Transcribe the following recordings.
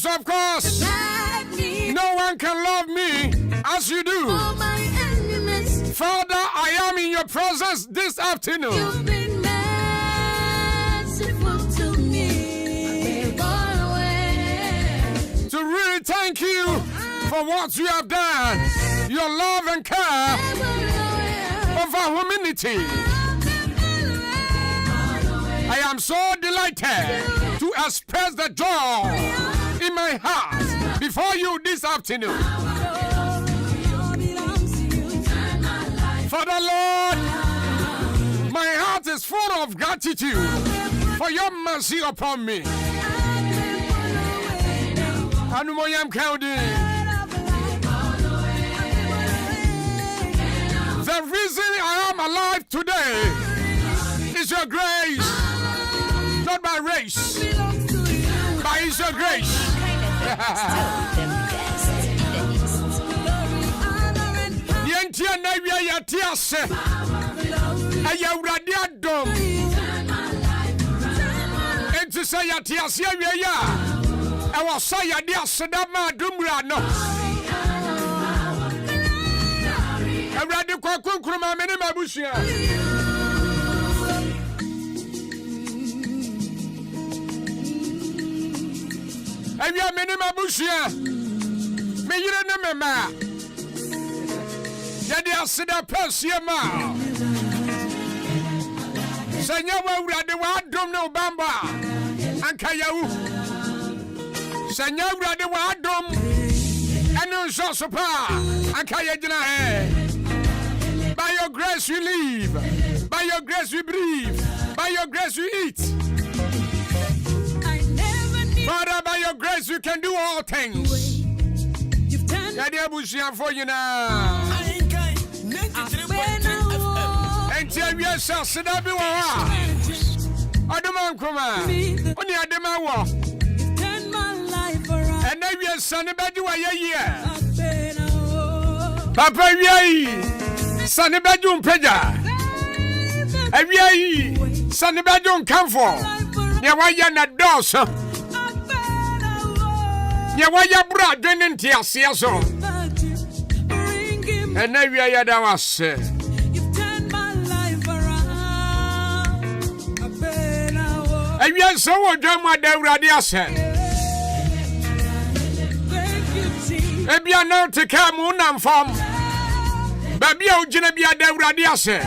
Of course, no one can love me as you do. Father, I am in your presence this afternoon. You've been merciful to me. To really thank you for what you have done, your love and care over humanity. I am so delighted to express the joy in my heart before you this afternoon. Father Lord, my heart is full of gratitude for your mercy upon me. The reason I am alive today is your grace, not my race, but it's your grace. Yentia na wia yatiase aya urade adom enti say yatiase wia ya e wo so yade aseda ma adumra no urade kwakunkuru ma me ne mabusua awia me ne mabusua me yire ne mema yade aseda pasia ma sanya wa urade wa adom ne obamba anka yawu sanya urade wa adom eno so so pa anka yagina he. By your grace we live, by your grace we breathe, by your grace we eat. Father, by your grace we can do all things. Yade abusia for you now. Enti we shall sit up in wa. Adama nkoma. Oni adama wo. And now we are son bedu wa ye. Papa we son bedu mpeja. Awi son bedu nkamfo. Ne wa ya na doso. Ya waya bra dwene ntiase so and now we are da was you've turned my life around I so wodwa ma da urade ase e bia na te ka mu na mfam ba bia o gina bia da urade ase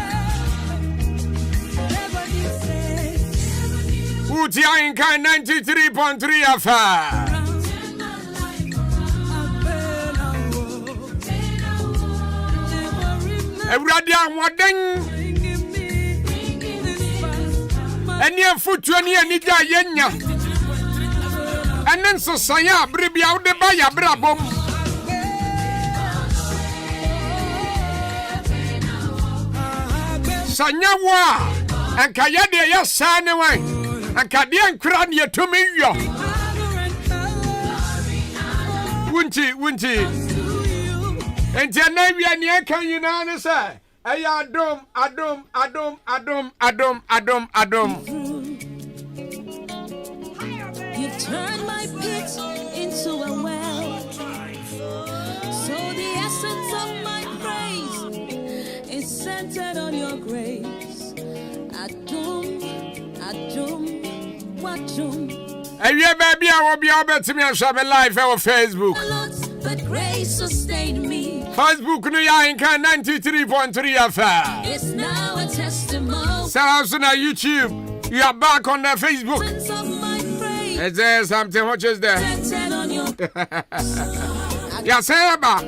uti Ahenkan 93.3 afa Everybody anwaden eni afutu ani anija yenya enen sosanya abribia wo de ba ya brabom sanya wa anka ye de ya sane wan anka de ankra ne yetumi yo wunti Enti na wia ne kan yina ne say aya adom. You turn my pit into a well. So the essence of my praise is centered on your grace. Adom. Aye baby I will be able to me on live on Facebook. But grace sustained me. Facebook no Ahenkan 93.3 FM. It's now a testimony. So also on YouTube. You are back on the Facebook. Is there something what is there? Yeah, say about.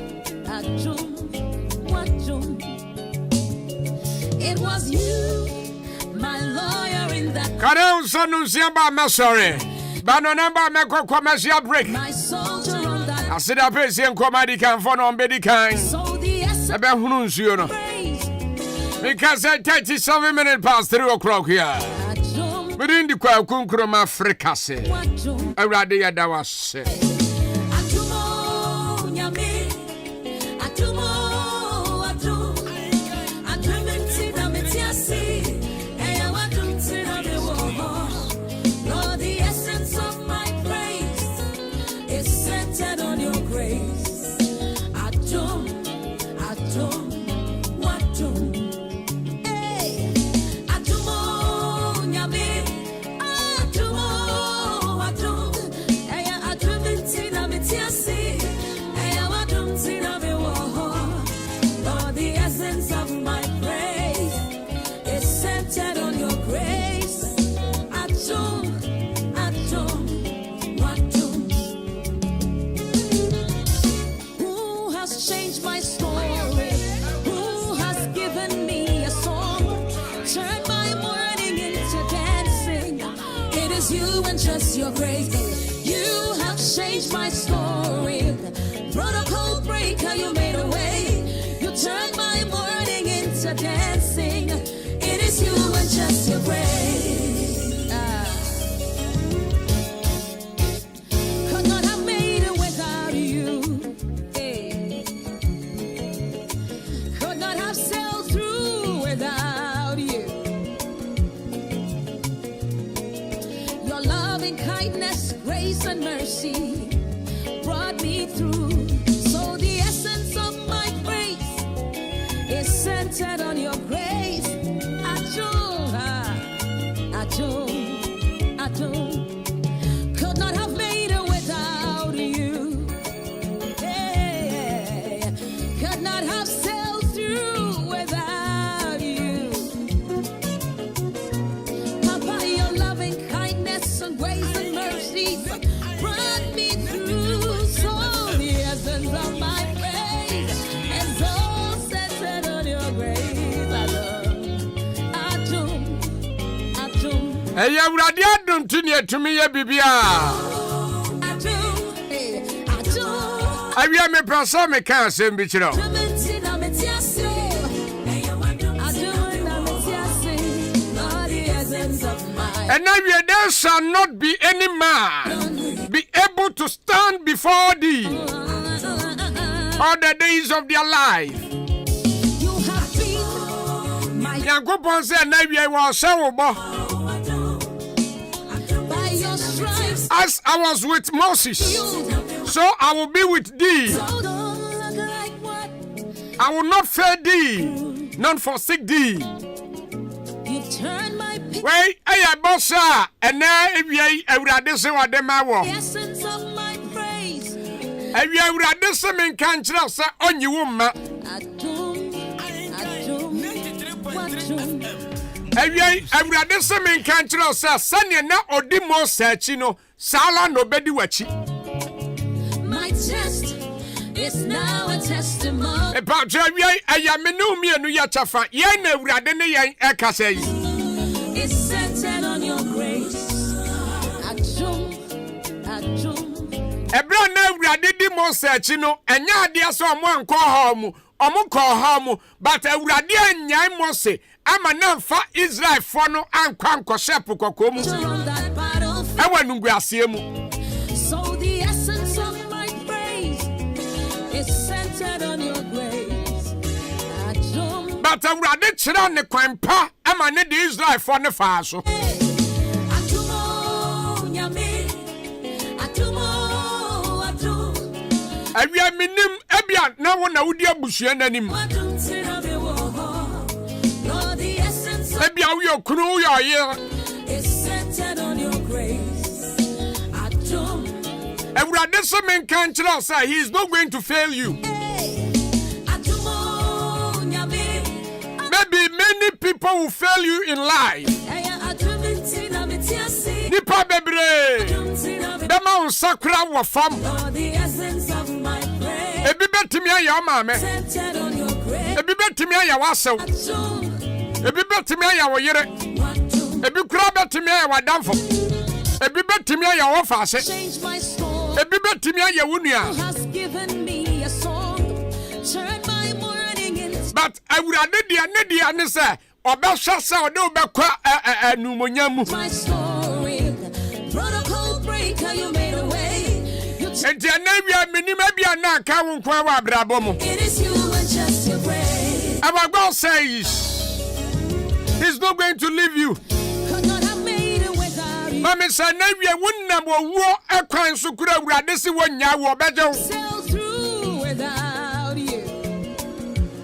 It was you, my lawyer in that Kare Sanusia ba masore. Bano number me commercial break. My soldier on that I said I pay same comedy can for no bedi kan. so the essence Ebe hunu nsuo no. praise. Because at 37 minutes past 3 o'clock here. Adum, Within the kwa kunkroma Africa se. wadum, Awurade ya da wase. adumo, nyame, adumo, adum, adumenti na metiasi, eya wadumti na mewoho. Lord, the essence of my praise is centered on your grace. Adum, adum, wadum. Hey, adumo, nyame, adumo, adum, eya adumenti na metiasi, eya wadumti na mewoho. Lord, the essence of my praise is centered on your grace. Adum, adum, wadum. Who has changed my story? Who has given me a song? Turn my mourning into dancing. It is you and just your grace. You have changed my story. Protocol breaker, you made a way. You turned my mourning into dancing. It is you and just your grace. Could not have made it without you. Hey. Could not have sailed through without you. Your loving kindness, grace, and mercy brought me through. So the essence of my praise is centered on your grace. Adum, adum, adum. Could not have made it without you. Hey, could not have sailed through without you. Papa, your loving kindness and grace and mercy brought me through. So the essence of my praise is all centered on your grace. Adum, adum, Eya Awurade adom tuni etumi ye bibia. adum, eh, adum. Awia me prasa me kan asem bi kiro. Adumenti na metiasi, adum na metiasi. Lord, the essence of my And now there shall not be any man be able to stand before thee all the days of their life. you have been my Yankopon say na wie wo se wo bo. by your stripes. As I was with Moses, so I will be with thee. So don't look like what I will not fail thee, nor forsake thee. you turn my picture. Wey eya bossa ena ewie Awurade se wade ma wo. The essence of my praise. Ewie Awurade se men kan kira se onyi wo ma. Adum, adum, wadum. Ewie Awurade se men kan kira se sane na odi Moses achi no sala no bedi wachi. My test is now a testimony. Epa ewie eya me no mienu ya chafa ye na Awurade ne yen ekasa yi. It's centered on your grace. Adum, adum. Ebra na Awurade di Moses achi no enya ade so omo anko ha mu omo ko ha mu but Awurade anyai Moses ama na mfa Israel fo no anko shep kokko mu On that battlefield. ewa nungu asie mu. So the essence of my praise is centered on your grace. Adum, But Awurade kira ne kwanpa ama ne di Israel fo ne fa so. adumo, nyame, adumo, adum, Awia minim ebia na wo na wudi abusua nanim. wadum tirabewo. Lord, the essence of Ebia wo yokunu yo ye. is centered on your grace. Adum, Awurade se men kan kira say he is not going to fail you. adumo, nyame, Maybe many people will fail you in life. eya adumenti na metiasi. Nipa bebre. Adum tirabewo. Dema unsakra wo fam. Lord, the essence of my praise Ebi betimi aya ma me. centered on your grace. Ebi betimi aya wasew. Adum, Ebi betimi aya wo yere. wadum, Ebi kura betimi ya wadamfo. Ebi betimi ya wofa ase. Change my story. Ebi betimi ya wunua. Has given me a song. Turn my morning into. But awurade dia ne dia ne se obehwa se ode obekwa numonyam. My story. Protocol breaker, you made a way. Enti anawia minima bia na ka wo nkwa wa abrabo mu. It is you and just your grace. Our God says He's not going to leave you. Could not have made it without you. Mama say anawia wonnam wo ekwan so kura awurade se wonya wo beje. Sail through without you.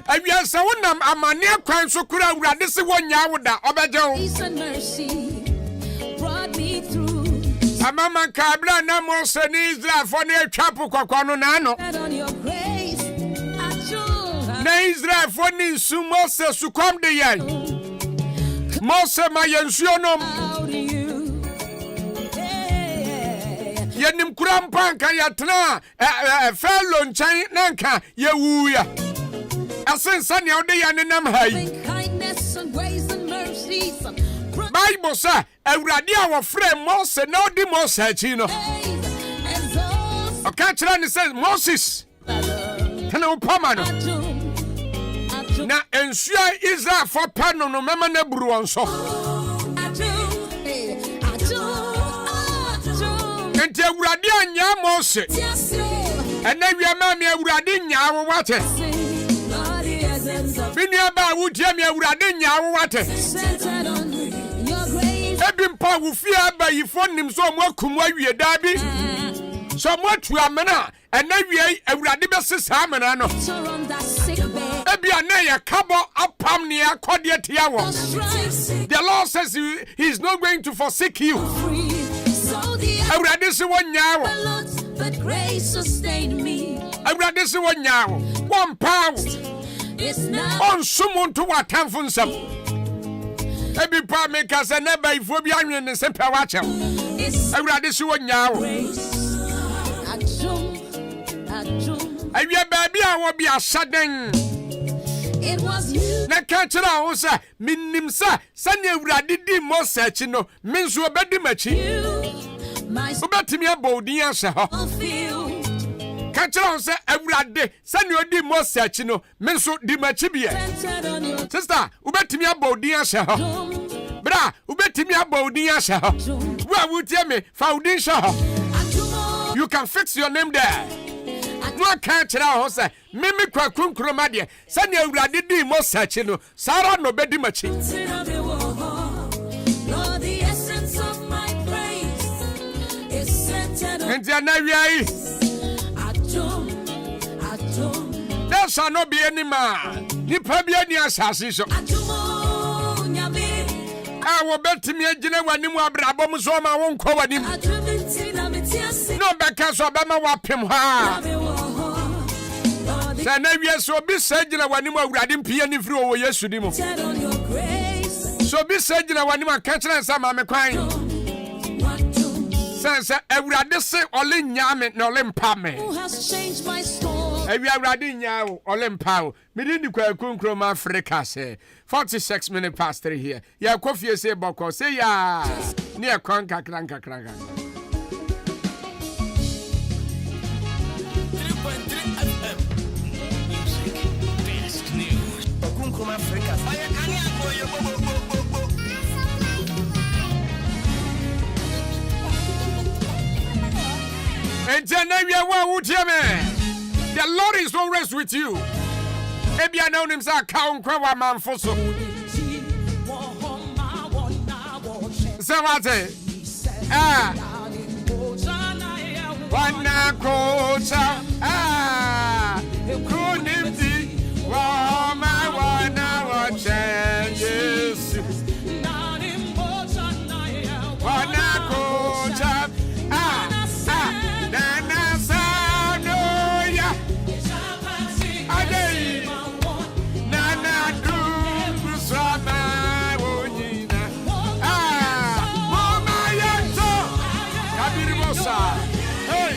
Awia se wonnam amane ekwan so kura awurade se wonya wo da obeje. Peace and mercy brought me through. Amama kabla na mo se ni Israel for na atwapo kwakwa no na no. And on your grace, I joy. Na Israel for ni sumo se sukom de yan. Mose ma yensuo nom. Out you. Yeah. Yenim kurampa nka yatena fellow nchan nanka yewuya. Asensa ne ode yanenam hai. Kindness and grace and mercy. Bible say awurade a wofre Mose na odi Mose achi no. Okay, kira ne say Moses. Kana upama no. Na ensua Israel for pano no mema na buru onso. Enti awurade anya Mose. Ena wiama me awurade nya wo wate. Binia ba wutie me awurade nya wo wate. Ebi mpa wo fia ba yifo nim so mo akum awie da bi. So mo atu amena ena wie awurade be sesa amena no. Ebi ana ya kabo apam ne akode tia wo. The Lord says he is not going to forsake you. Awurade se wonya wo. But grace sustained me. Awurade se wonya wo. One pound. It's not On sumuntu watamfo nsam. Ebi pa me kasa na ba ifo bi anwen ne se pa wa chem. Awurade se wonya wo. Awia ba bi a wo bi asaden. It was you. Na ka kira wo sa minnim sa sane awurade di Mose achi no menso obedi machi. My Obetimi abodin ahye ho. field. Ka kira wo sa awurade sane odi Mose achi no menso di machi biye. Centered on your Sister, ubetimi abodin ahye ho. dome. Bra, ubetimi abodin ahye ho. Wa wutie me foundation ho. You can fix your name there. No can kira ho say mimi kwa kunkroma de sane awurade di Mose achi no sara no bedi machi. Lord, the essence of my praise is centered on Enti anawia Adom. there shall not be any man. Nipa bi ani asase so. Adumo nyame. A wo betimi agina wanim abrabom so ma won kɔ wanim. Adumiti na metiase. No beka so ba ma wapem ha. Lord, Sa na wie so bi sa gina wanim awurade mpia ni firi wo Yesu di mu. centered on your grace. So bi sa gina wanim aka kire nsa ma me kwan. Sa awurade se ole nya me na ole mpa me. Who has changed my story? Ewi awurade nya wo ole mpa wo. Me di kwa kunkro ma Africa se 46 minutes past 3 here. Ya kofie se boko se ya. Ni e kon kakran. 3.3 FM. Music, best news. Okunkum Africa. Oya kani akoyo bo. The Lord is always with you. Ebi ana unim sa ka unkwa wa manfo so. Samate. Wana kocha. Kunimti wa ma wana wache Yesu. Wana kocha. Nana sanoya. Adei. Nana dumbrusama wonyina. Mama yeto. Kabiri mosa. Hey.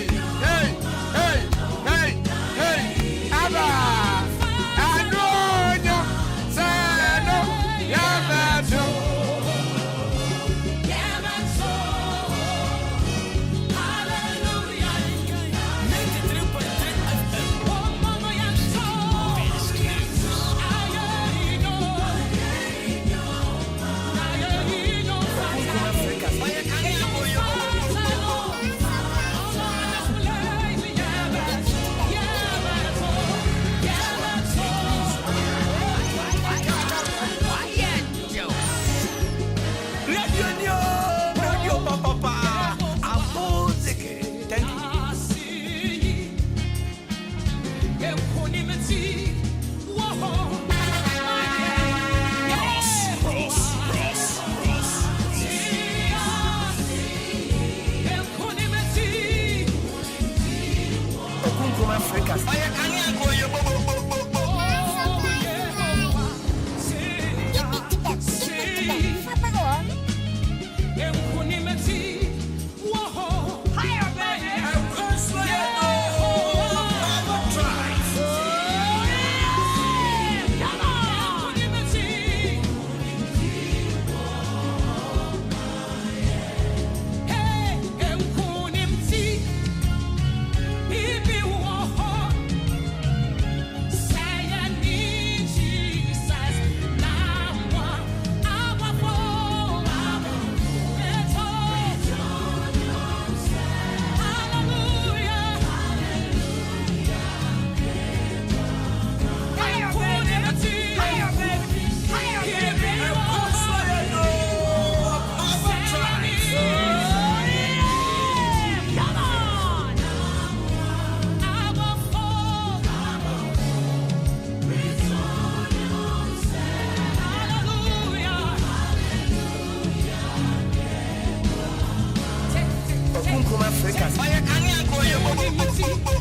Kunkum Africa. Fire Kanya go yo bo bo bo.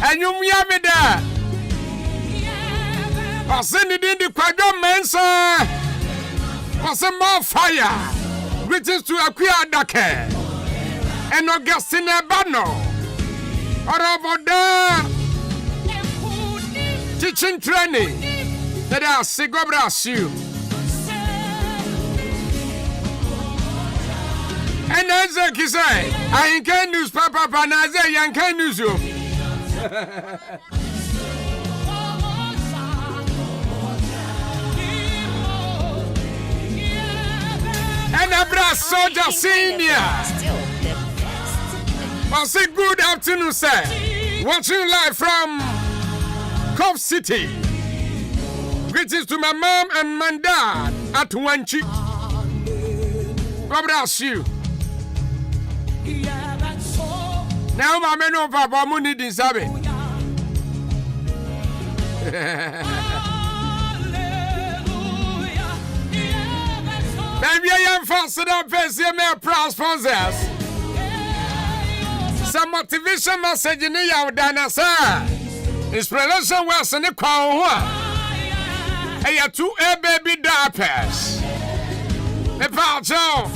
Enyum ya me da. Osini din di kwadwo mensa. Ose more fire. Greetings to Akwaaba. And Augustine Bano. Oroboda. Teaching training. That are Sigobras you. And as I say, Ahenkan news papa panaze Ahenkan news you. And Abra Soldier Senior. Well, say good afternoon, sir. Watching live from Cove City. Greetings to my mom and my dad at Wanchi. God bless you. Now, my men of Papa Muni deserve it. Baby, I am faster than PCMA Pro sponsors. Some motivation message in the Yaudana, sir. Inspiration was in the crown. Hey, 2 baby diapers. A part of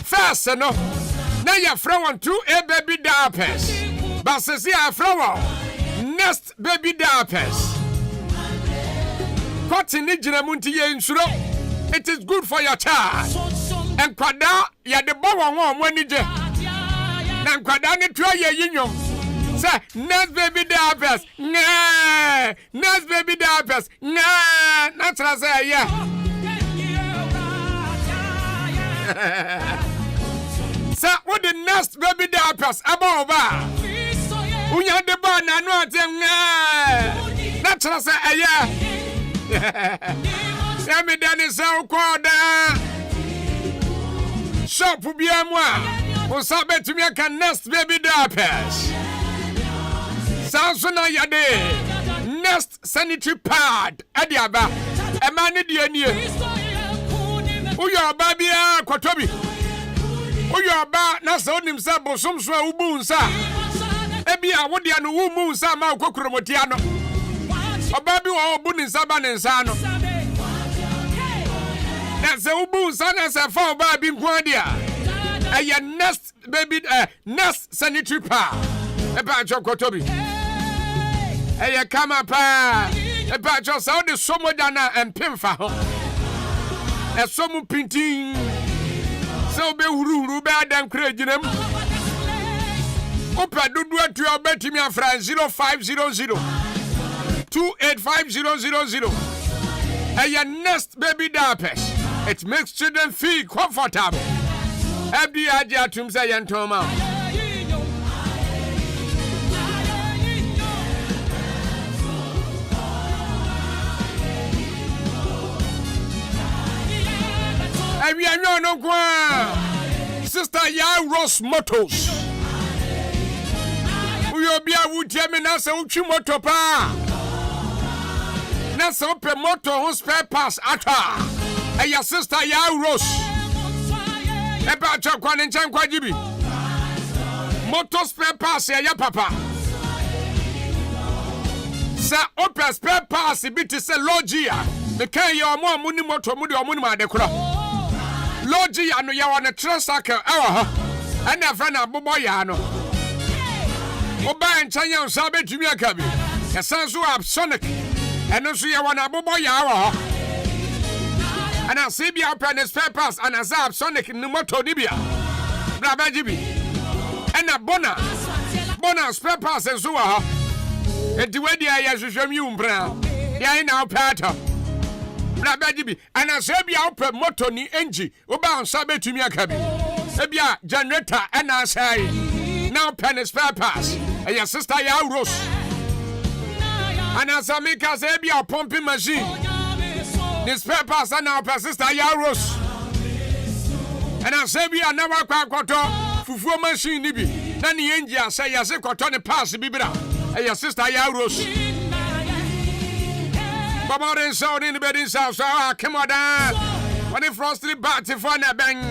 fast enough. Now you're from 2 baby diapers. But says you are from next baby diapers. Cotton Nijinamunti insuro. It is good for your child. And Kwada, ya the bow one when you do. Nan Kwada ni try your say, next baby diapers. Nah, next baby diapers. Nah, that's what I say, yeah. Sir, what the next baby diapers above? Unya the bar, I know them. That's what I say, yeah. Let me done is so called. Shop will be a moi. What's up to me? I can next baby diapers. Sounds like your day. Next sanitary pad. Adiaba. A man in the near. Oh, your baby, Quatobi. Oh, your bar, Nasa on himself, or some swell boons, sir. Maybe I would be a woman, sir, Malco Cromotiano. A baby or Bunin Saban and Sano. That's a Ubu son as a foul baby Guardia. A your nest baby, nest sanitary pad. A patch of Quatobi. A ya come up, a patch of Saudi Somodana and Pimfa. A somu painting. So be Uru bad and crazy them. Opa do to your bet me and friend 0500 285000. A your nest baby diapers. It makes children feel comfortable. Every idea to say and Toma. And we are no one. Sister Ya Ross Motors. We will be a wood Gemini, so Chumotopa. na so pe motor ho spare parts ata eya sister ya Rose eba chakwa ne nchan kwa jibi motor spare parts ya papa sa opel spare parts bi te se Logia me kan ya omo amuni motor mu de omo ni ma de kora Logia no ya wa ne tricycle ha ana fra na bobo ya no oba nchan ya nsa betumi aka bi ya sanso Sonic eno so ya wa na bobo ya wa and I see be up and spare parts and as I Sonic in the motor Nibia. Brabajibi. And a bona spare parts and so and the way the ayas is from you, Bra. Ya in our pattern. Brabajibi. And I say be up a motor ni engi. Oba sabe to me a cabin. Ebia generator and I say now pen spare parts. And your sister ya Rose. And as I make us be a pumping machine. The spare parts and our sister Yaros. And I say we are never quite fufu machine nibi. Then the engine say yes, a cotton pass bibra. And your sister Yaros. Baba and sound in the bed in South. So I come on down. When the frosty bat if one a bang.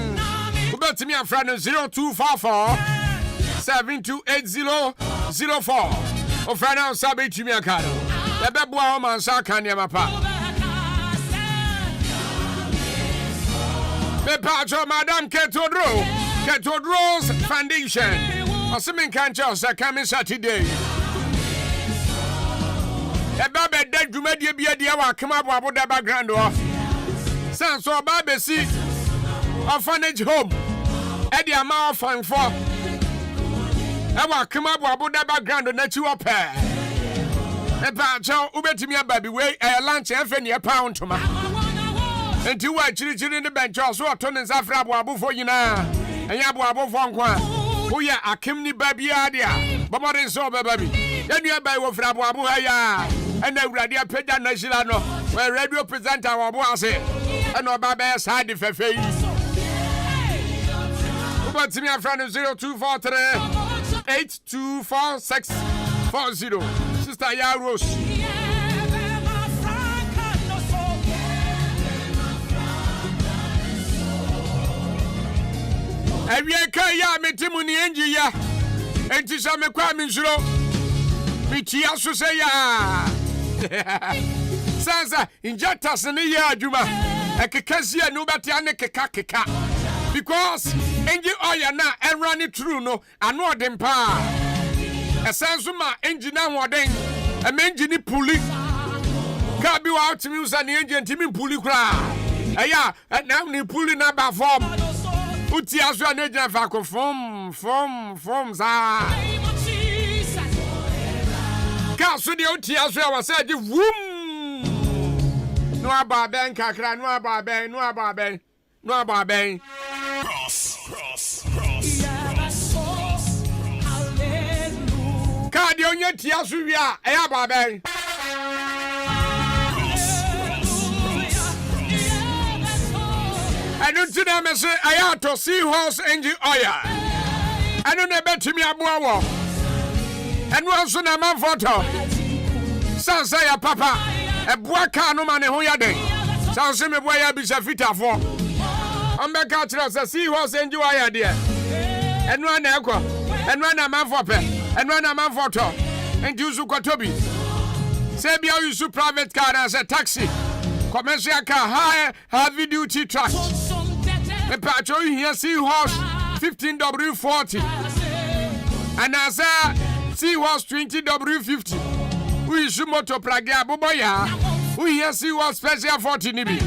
Who bet to me a friend 0244 728004. Or friend out Sabi to me a card. The Bebwa man Sakan Yamapa. Pepacho Madame Ketodro's Foundation. Assuming canchos are coming Saturday. A baby dead to media be a dear come up about the background of Sanso Baby see orphanage home. Eddie Amar fun for. I will come up about the background of natural pair. Pepacho Ubetimia baby way a lunch and a pound to my. And you were children in the bench also turning Zafra Babu for you now. And Yabu for one. Oh, yeah, a Kimney baby idea. But is so baby. Then you buy with Rabu Haya. And then Radio Peda National, where radio presenter our boss and our Babas had the face. But to me, a friend of 0243 824640. Sister Yaros. Ahenkan ya metimu ni enji ya enti sa me kwa mi nsuro mi tia so se ya sansa injata se ne ya adwuma ekekasi anu beti ane keka because enji oya na enrani true no anu odem pa esenso ma enji na hoden e menji ni puli ka bi wa otimi usa ni enji ntimi puli kra eya na ni puli na ba form Uti aso anejina fako fom za. Ka so de uti aso wa say di wum. No aba ben kakra no aba ben. Cross. Ka de onye ti aso wi a e aba ben. I don't know me say I have to see horse engine oil. I don't know bet me abuawo. And once na man photo. Sansa ya papa. E bua ka no man ho ya den. Sansa me bua ya bi se fitafo. On be ka tira say see horse engine oil there. Enu na ekọ. Enu na man for pe. Enu na man photo. Enti usu kwatobi. Say bia use private car as a taxi. Commercial car heavy duty truck. The patch here Seahorse 15W40 and as a Seahorse 20W50. We should motor plagia boboya. We here Seahorse special 40 nibi.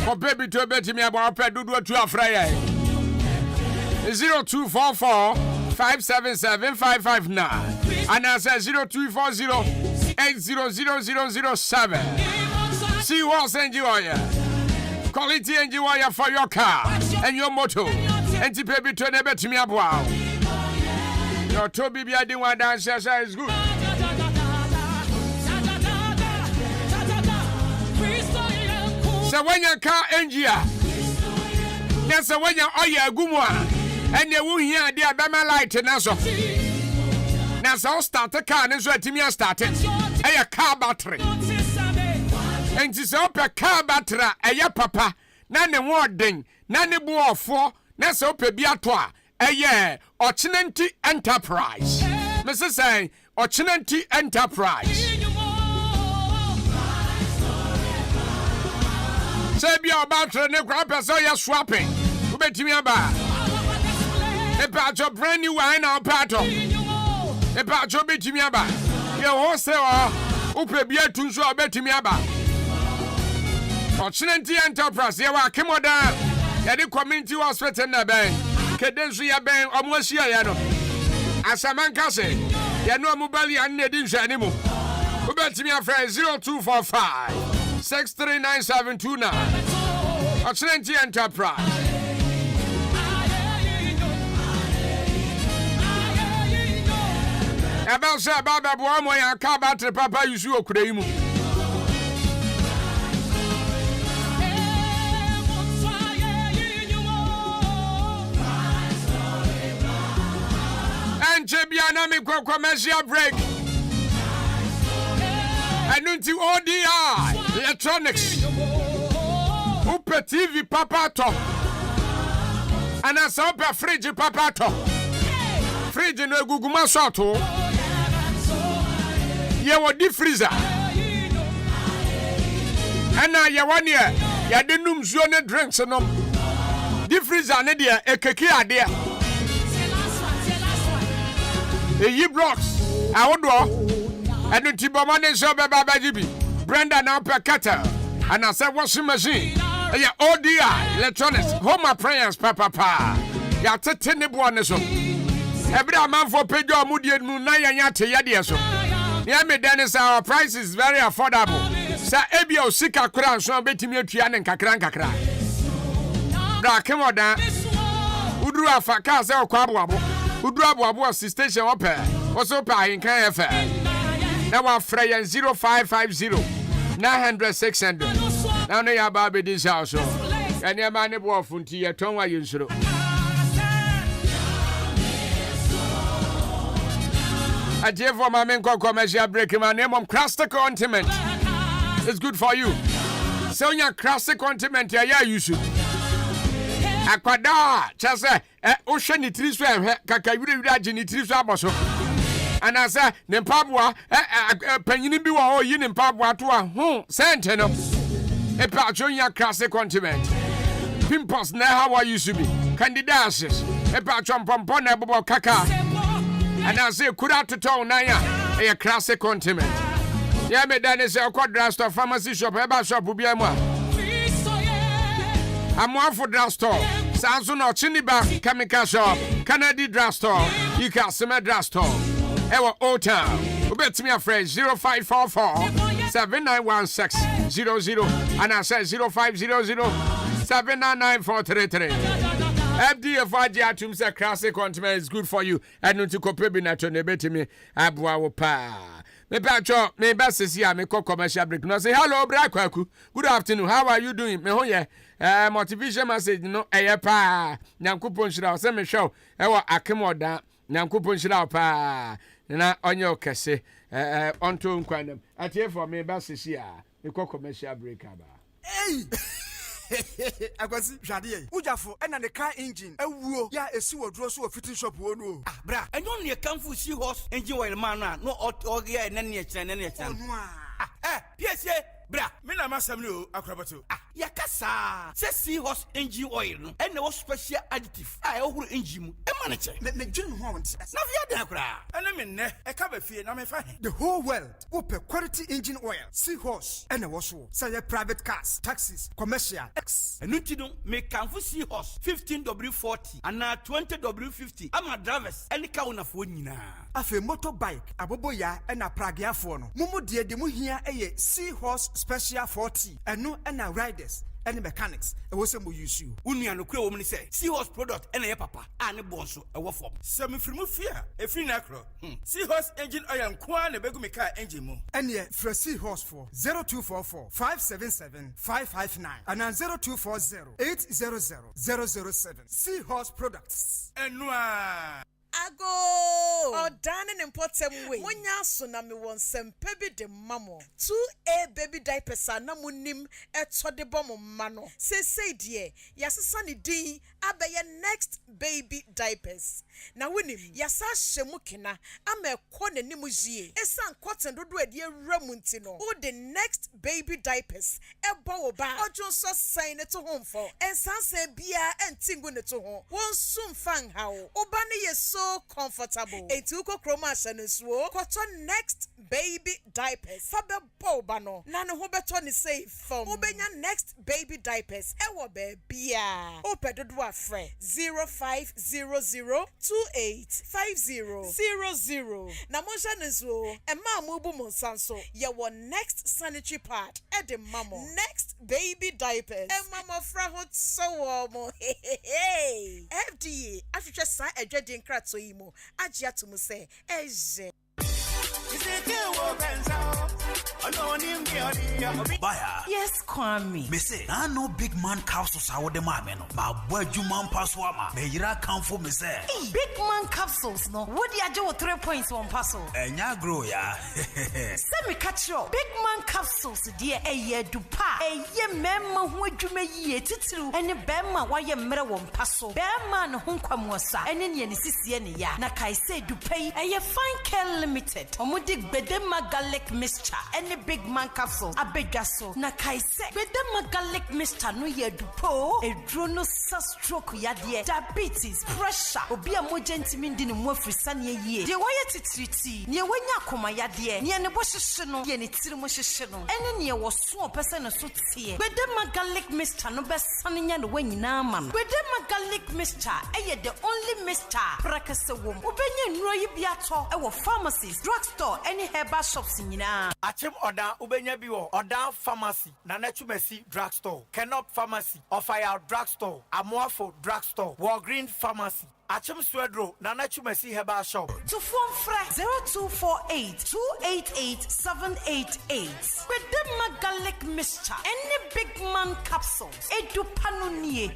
For baby to bet me about pedudo to a fryer 0244 577 559 and as a 0240 800007. Seahorse enjoy. Quality enjoy for your car and your motor. And to baby to never to me about. Your Toby be I didn't want to answer is good. So when your car engineer, that's when your oil good one. And you will hear the Abama light and also. Now, so start a car and so to me started a car battery. enti sɛ opɛ car batra ɛyɛ papa na ne warden na ne boɔfo na sɛ opɛ bi ato a ɛyɛ Ochinanti Enterprise. Mrs. Say Ochinanti Enterprise. Say be about to ne grandpa so you're swapping. Who bet me about? About your brand new wine or pato. About your bet me about. Your horse who pay beer to so bet me about. Ochinanti Enterprise. You are Kimoda. The community hospital in the bank. Kedensu ya ben omwashia ya no. Asamanka se. Ya no mobile and ne din hwani mu. Ubetimi afre 0245 639729. Ochinanti Enterprise. Eba se baba bo mo ya ka battery papa yusu okure mu. Chebiana me commercial break. And until ODI electronics. Upe TV papa to. And I saw a fridge papa to. Fridge no guguma soto. Ye wo deep freezer. And now ye 1 year. Ya denum zone drinks no. Deep freezer ne dia ekeki ade. Ye blocks, I would do, and the Tibomane so baba jibi. Brenda now per cutter, and I said washing machine. Yeah, ODI, electronics, home appliance, papa. Ya tetene buaneso. Every man for Pedro Moody Munaya Yate Yadiaso. Yeah, me Dennis, our price is very affordable. Sa Ebio Sika Kran, so betting me Trian and Kakran Kakra. Bra, come on down. Udra Fakas or Quabu. Udra station open. Also pay Ahenkan FM. Now I'm free 0550 900 600. Now they are baby this house. And your money boy funti ya tonwa yunsuro. I gave for my men commercial break. My name on Crasta Continent. It's good for you. So your Crasta Continent ya you should. Akwaaba chase ohwe ni triso kaka wira ni triso aboso anasa ne mpaboa panyini bi wo yi ne mpaboa to a sente no e pa jonya classic continent pimpos na how are you to be candidates e pa chompompo na bobo kaka anasa kura toto na ya e classic continent ya me dane se okwadra store pharmacy shop e ba shop bi am a Amwafo drugstore, Sansu no Chiniba chemical shop, Canady drugstore, Ikasime drugstore. Ewa Old Town. Ubet me a phrase 0544 7916 00 and I said 0500 799433. FDFRG Atum say classic continent is good for you. And no to copy na to nebeti me abwa wo pa. Me pacho me best here me commercial break. No say hello bra kwaku. Good afternoon. How are you doing? Me hoye. Motivation message no pa. Nyankopon shira say me show. Ewa akemoda. Nyankopon shira pa. Na onye okese. Onto nkwanem. Atie for me best here. Me commercial break aba. Hey. Akwasi hwade ujafo ena ne car engine ewuo ya esi wodro so fitting shop wo no bra enyo ne kanfu seahorse engine oil man no oge ene ne kyerɛ ne kyerɛ PSA bra me na masam ne o akrabato yakasa se seahorse engine oil no ene wo special additive ohuru engine mu e ma ne kyerɛ ne dwun ho wonte na via de akra ene me ne e ka ba fie na me fa the whole world open quality engine oil seahorse ene wo so say private cars taxis commercial X enuti no me kanfu seahorse 15W40 and 20W50 ama drivers ene ka wona fo nyina afi motorbike aboboya ena pragiafo no mumu de mu hia eye seahorse special 40 eno ena riders any mechanics e wo se mo use you unua no kura wo mni say seahorse product ena ye papa ane bonso e wo fom semi frimu fia e free na kro seahorse engine oil nkoa na begu me car engine mu ene fra seahorse for 0244 577 559 and 0240 800 007 seahorse products enua Ago. Dining in Potem way. Munya Sunami won some baby de mamo. 2A baby diapers are namunim et de bomb mano. Say dear, yas sunny D, abaya next baby diapers. Now winning, yasa shemukina, ame kone nimuji, esan cotton do a dear Ramuntino, or the next baby diapers, a bow ba, or just sign it to home for, and sanse beer and tingun it to home. Won't soon fang how, Obani is so comfortable. A tuko chromas and swore, cotton next baby diapers, Faber Bobano, Nana Hoberton is safe from Obenya next baby diapers, Ewa beer, Ope the dwarf friend 0500285000. Namusha Nizo, and Mamubu Monsanso, your next sanitary pad, Eddie Mamo, next baby diapers, and Mama Frahot so warm. Hey, FDA, after just sign a dreading cratso emo, Ajiatumu say, Eje. Baya. Yes, Kwame. Me say, I know big man capsules are the mameno. My boy, you man passwama. May you come for me, say. Big man capsules, no. What do you do with 3 points on puzzle? And ya grow, ya. Send me catch your big man capsules, dear. A year do pa. A year memma who you may ye titulu. And a bema why you mirror one puzzle. Bearman hunquamosa. And in Yenisi ya. Nakai say do pay. A ye fine care limited. Omudik bedema garlic mixture. Any big man capsules. A big gaso. Nakai say bedema garlic mixture no ye do po. A drono stroke ya dear. Diabetes, pressure. Obi a mojentimin din mo frisani ye. De why titriti. Near when ya koma ya dear. Near the boshino. Ye ni tirimoshino. And near was so person so tea. Bedema garlic mixture no best sunny and when you na man. Bedema garlic mixture. Aye the only mixture. Prakasa wom. Ubenya nroyi biato. Ewo pharmacies, drugstore, any herbal shops in Yina. Achim Oda Ubenya Biwo, Oda Pharmacy, Nanachumesi Drugstore, Kenop Pharmacy, Ofaya Drugstore, Amoafo Drugstore, Walgreen Pharmacy. Achim Swedro, Nanachumesi Herbal Shop. To phone fra 0248 288 788. With the garlic mixture, any big man capsules, Edu Panunie.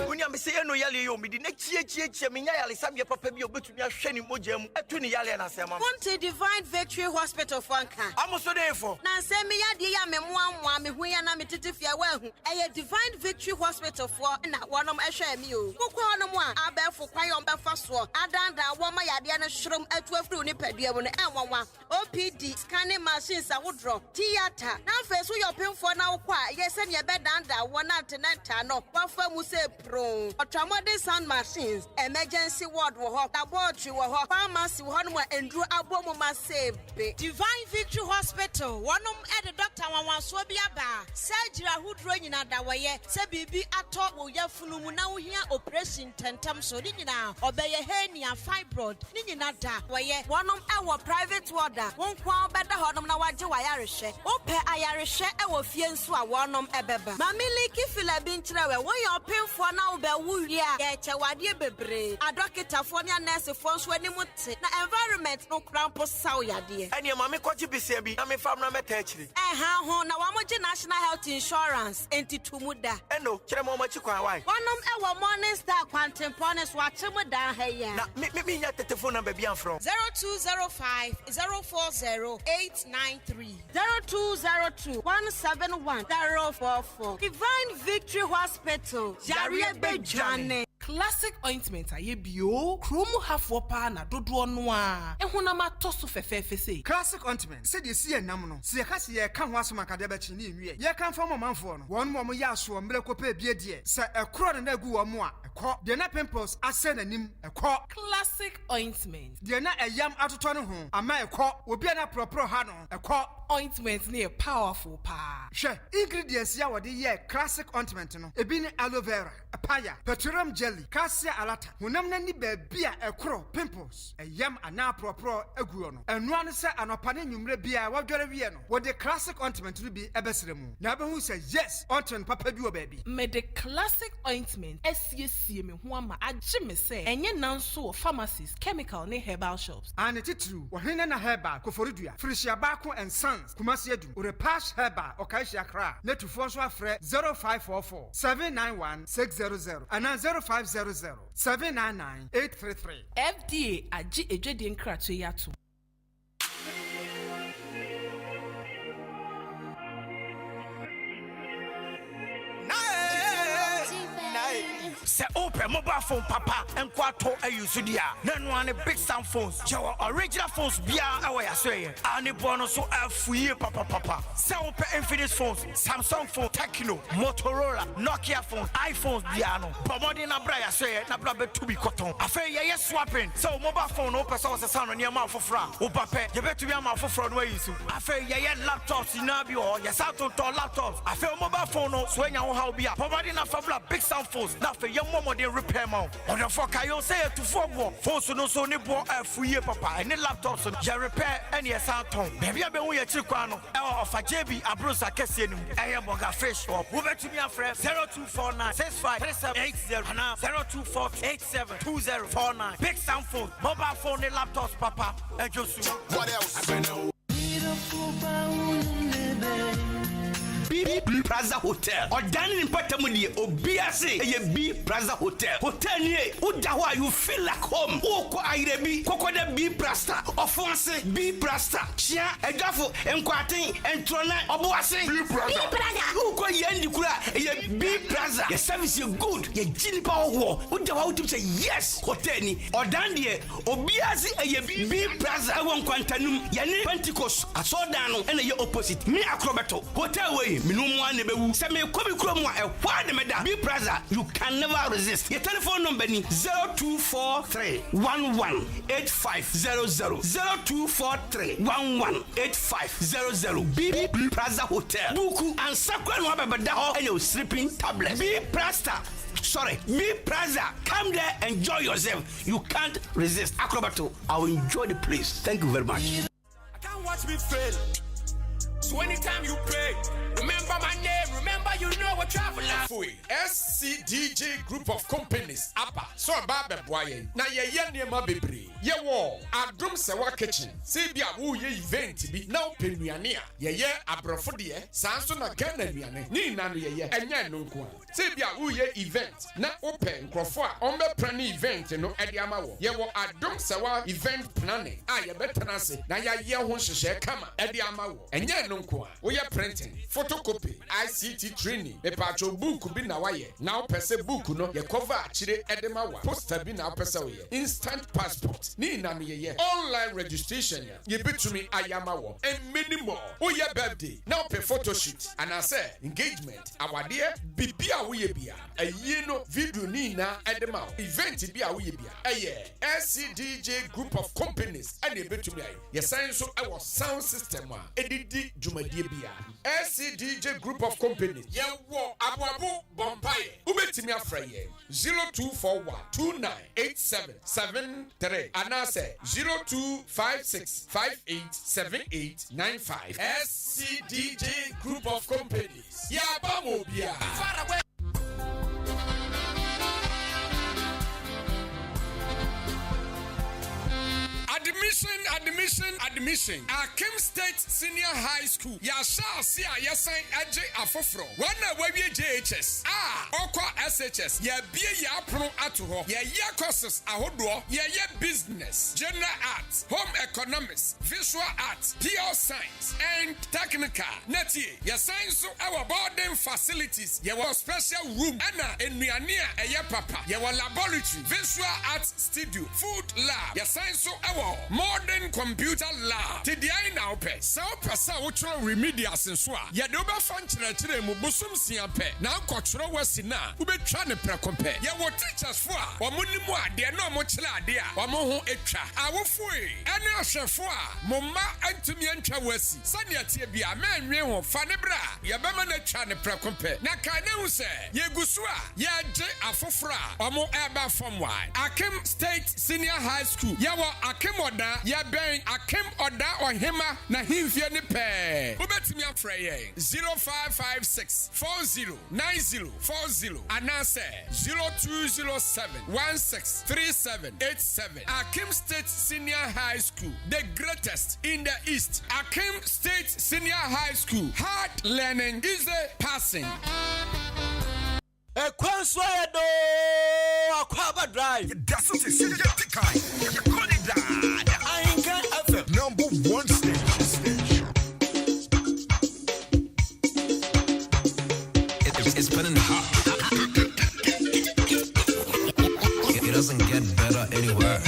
Unya me say no yale yo me di na chie me nya yale sam ye papa bi obetumi ahwe ni mogam atu ni yale na sema Ponte Divine Victory Hospital Fanka amuso defo na se me yade ya me moa me hu ya na me tetefia wa hu eye Divine Victory Hospital for na wonom ehwe me o kokko wonom a abefo kwan yo befa so adanda wo ma yade na hyerom atu afru ni padua mu no enwanwa OPD scanning machines a wodro theater na fe so yo pemfo na wo kwa ye se ne be danda wo na tenanta no wafa mu se pro ultramodern sound machines emergency ward wo ho laboratory wo ho pharmacy wo ho no endru abomu masebe Divine Victory Hospital wonom e the doctor wanwanso bi aba surgery ahudro nyina da woye se bibi ato wo yafunu mu na wo hia operation tentam so ni nyina obeye hernia fibroid ni nyina da woye wonom e wo private ward won kwa obeda honom na waje wayarehwe ope ayarehwe e wo fie nso a wonom ebeba mamiliki fila bi nkyerɛ we yɛ ɔpemfo na wo bɛ wuwie a yɛ kyɛwade bebree adɔkitafo ne nursefoɔ nso anim te na environment no krampo saw yade ɛne mame kɔgye bisia bi na me fam na meta akyiri ɛha ho na wɔmogye national health insurance enti tumu da ɛno kyerɛ mo machi kwan wai wɔnom ɛwɔ morning star kwantempɔ ne so akye mu da ha yi na me nya telephone number bi amfrɔ 0205 040 893 0202 171 044 Divine Victory Hospital Jaria Bejane Classic ointment aye bio kromu hafo pa na dodo no a ehunama toso fefefe sei Classic ointment said you see a namuno see a casi a can was my cadabachi ni ye can form a man for one more yasu and miracle pay beer dear sir a crowd and a goo or more a cock the na pimples I send a name a cock Classic ointment the na a yam out of turn home a my cock will be an proper hano a cock ointment near powerful pa she ingredients ya what the year classic ointment no a bin aloe vera a paya petroleum jelly jelly, cassia alata, honam na ni baby a ekro pimples, a yam ana propro eguono. And one say an opane numre bia wadware wie no. What the classic ointment will be ebesremu. Na be hu say yes, ointment papa bi o baby. Me the classic ointment SCC me ho ama agye me say enye nanso pharmacies, chemical ne herbal shops. And it true. Ohene na herbal koforidua. Frisia Bako and Sons, Kumasi Edu, Urepash Herbal, Okaisha Kra, Netufon Swafre 0544 791 600 and 0500 799 833. FDA agye ejwedi nkrato yato. Say open mobile phone papa and kwato ayusudia. Nanwane big sound phones. Your original phones bia away asway. Ani bono so afuye papa. Say open Infinix phones, Samsung phone, Tecno, Motorola, Nokia phones, iPhones biano. Pomodi na bra asway na bra be to be cotton. Afa ye swapping. So mobile phone open so se sound near mouth for fra. Obape ye betu be mouth for fra no yisu. Afa ye laptops inabi or ye Samsung laptops. Afa mobile phone no so nya ho how bia. Pomodi na fa big sound phones. Na fa your mom de repair mount. On the fuck I say to form phones no so ni bo afuye papa and laptops ya repair any sound tone. Baby I be wo ye chikwano. E of JB abrosa kese nim. E boga fish or wo betu me afre 0249 653780 and 0248722049. Big sound phone, mobile phone and laptops papa. And just what else? B Plaza Hotel. Or dining in Patamudi or BSC. B Plaza Hotel. Hotel near Udawa, you feel like home. Oko Airebi, Cocoda B Plasta, or Fonse B Plasta. Chia, a Jaffo, and Quatin, and Trona, or Boase. B Plaza. Uko Yandikura, B Plaza. Your service is good. Your Gini Power War. Udawa to say yes. Hotel or Dandy or BSC, B Plaza. I want Quantanum, Yanni Pentecost, a Sodano, and your opposite. Me Acrobato. Hotel way. Minumwa nebewu. Se me kobi kromwa e kwa de meda. Be brother, you can never resist. Your telephone number ni 0243 118500 0243 118500. B Plaza Hotel. Buku and sakwa no abeda ho and your sleeping tablet. B Plaza. Sorry, B Plaza. Come there, enjoy yourself. You can't resist. Acrobato, I will enjoy the place. Thank you very much. I can't watch me fail. So anytime you pray, remember my name, remember you know what traveler. SCDJ Group of Companies, Apa, so Baba Boye, na ye nema bebre, ye wo, Adum Sewa Kitchen, Sebia woo ye event be now penuania, ye abrofodie, Sanson na Ghana Niane, ni nanu ye, enya no kwa. Sebia woo ye event, na open, crofwa, ombe prani event no ediamawo, ye wo Adum Sewa event planning, ye better say, na ye hon kama, ediamawo, enya no kwa, we are printing, photocopy, ICT training, the patcho book be na waye, now pese book no, ye cover chile edemawa, poster be now pesa waye, instant passport, ni na mi ye, online registration, ye be to me ayamawo, and many more. Oh yeah, birthday, now pay photo shoot, and I say engagement, our dear, bibia we bia, a yeno video ni na edemawa, event be a we bia, a ye, SCDJ Group of Companies, and ye be to me, ye sign so our sound system, edidi Jumadie bia, SCDJ Group of Companies, ye wo Akwaaba Bompaye, ubetimi afraye 0241 298773 anase 0256587895 SCDJ Group of Companies. Ya bamo bia. Far away. Admission. Akim State Senior High School. Ya shall see a yasan AJ Afofro. One way JHS. Oko SHS. Ya be ya pro atuho. Ya courses ahodo. Ya business, general arts, home economics, visual arts, pure science, and technical. Neti. Ya science so our boarding facilities. Ya wa special room. Ana enuania ya papa. Ya wa laboratory, visual arts studio, food lab. Ya science so our modern Ahenkan Computer Lab. Tidiai now pe. So pesa utro remedias in swa. Yadoba fan chere mu busum siampe. Now kochro wasina. Ube trane prekompe. Ya wo teachers for. Wamuni mu ade no mo chila ade a. Wamo ho etwa. Awofui. Ene ahwefo a momma antumi antwa wasi. Sane atie bia menwe ho fa ne bra. Yabema na twa ne prekompe. Na kane hu se yegusu a ye je afofra. Wamo eba form wide. Akim State Senior High School. Yawo Akim Oda. Ya ben Akim Oda Ohima na himfie ne pe. Ubetimi afra ye 0556 409040 anase 0207 163787. Akim State Senior High School, the greatest in the East. Akim State Senior High School. Hard learning, easy passing. Akwaaba Drive. That's what it's Ahenkan FM. number one station. It's been hot. It doesn't get better anywhere.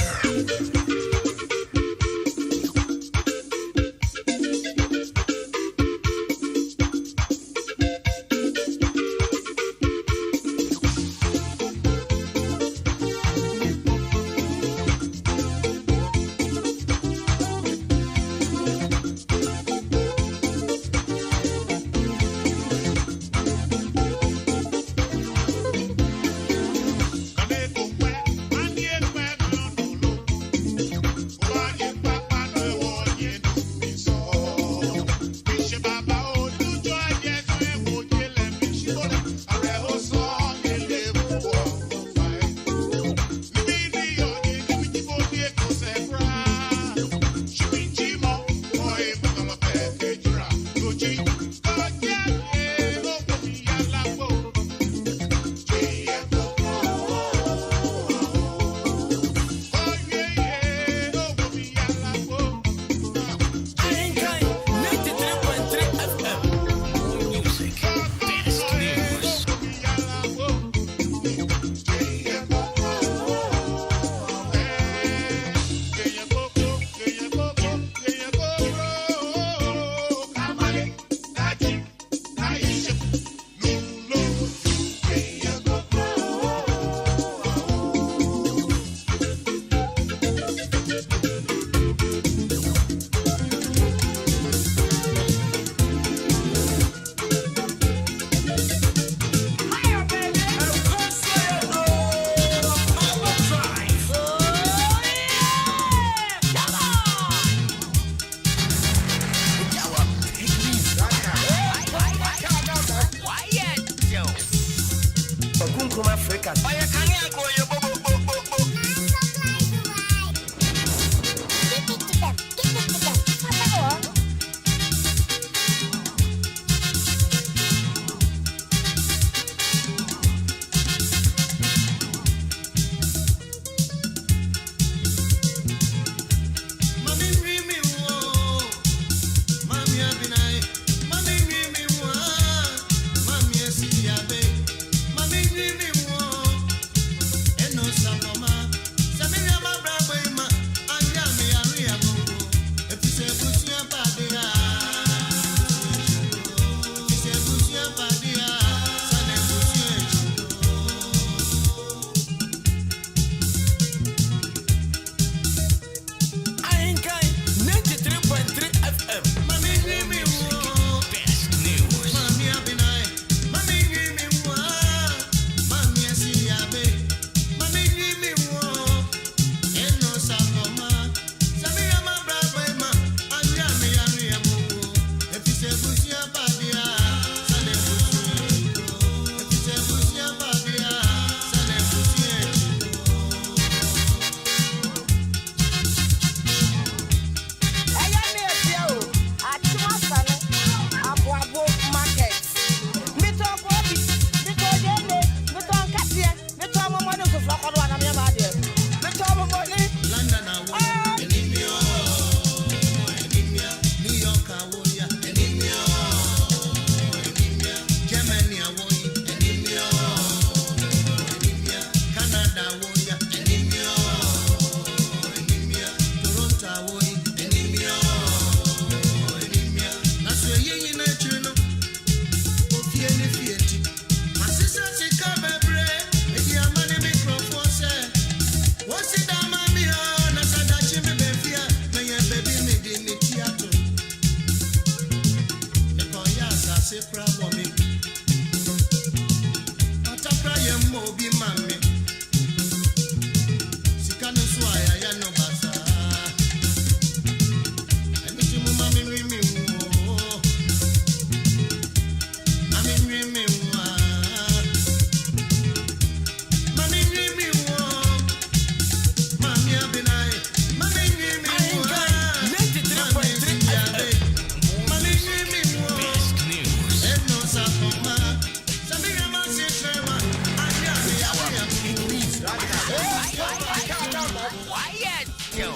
Quiet, yo.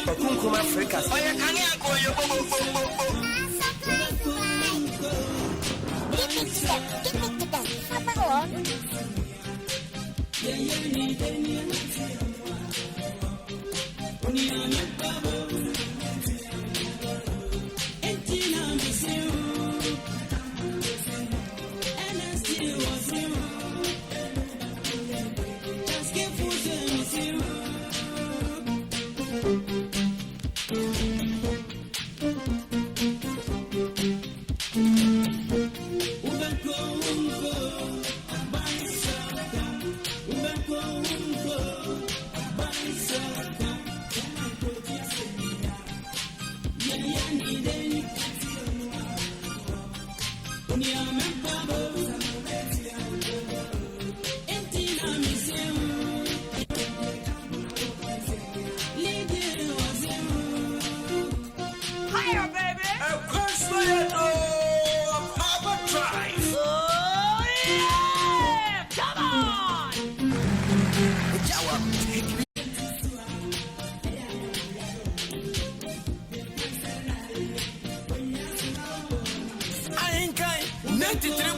Bakunkum Africa. Oya kani akoyo bobo. Ahenkan 93